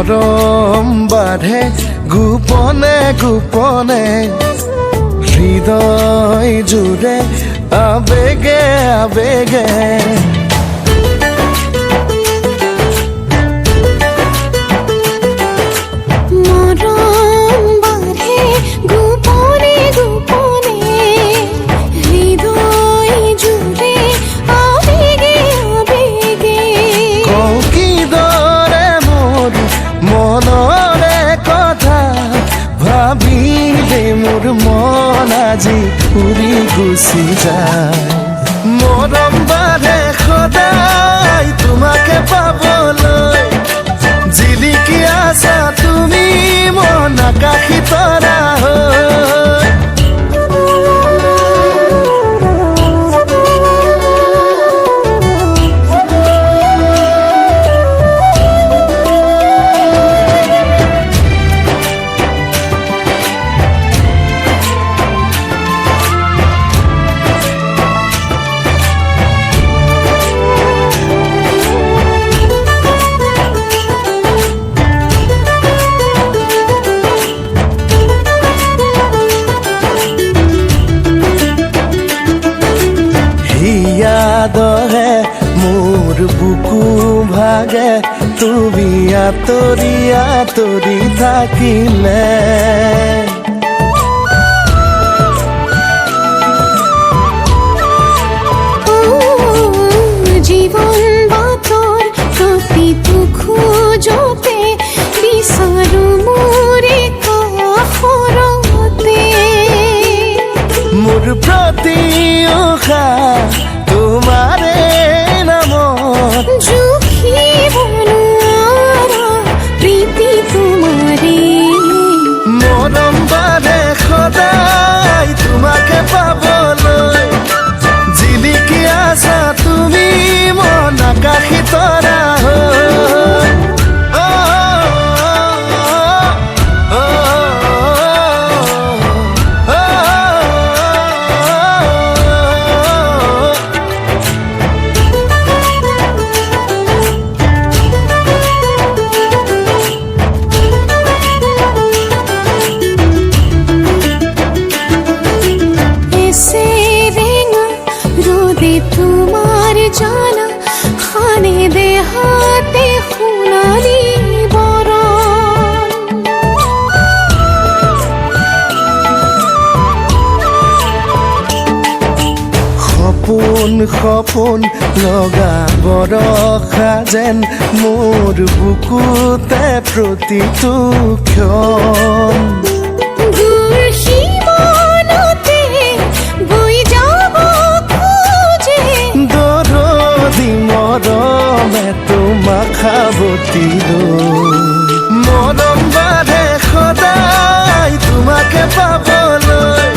মৰম বাঢ়ে গোপনে গোপনে হৃদয় জুড়ে আবেগে আবেগে মোৰ মন আজি উৰি গুচি যায় মৰম বাঢ়ে সদায় তোমাকে পাবলৈ জিলিকি আছা তুমি মন আকাশী তৰা হৈ দহে মোৰ বুকু ভাগে তুমি আঁতৰি আঁতৰি থাকিলে জীৱন বাটৰ প্ৰতিটো খোজতে বিচাৰো মোৰে কাষৰতে মোৰ প্ৰতি উশাহ তোমাৰে নামত জুখিব নোৱাৰা প্ৰীতি তোমাৰে মৰম বাঢ়ে সদায় তোমাকে পাবলৈ জিলিকি আছা তুমি মন আকাশী তৰা হৈ তোমাৰ জানা খানে দেহাতে সোণালী বৰণ সপোন সপোন লগা বৰষা যেন মোৰ বুকুতে প্ৰতিটো ক্ষণ মৰমে তোমাক সাৱটিলো মৰম বাঢ়ে সদায় তোমাকে পাবলৈ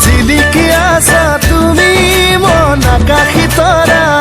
জিলিকি আছা তুমি মন আকাশী তৰা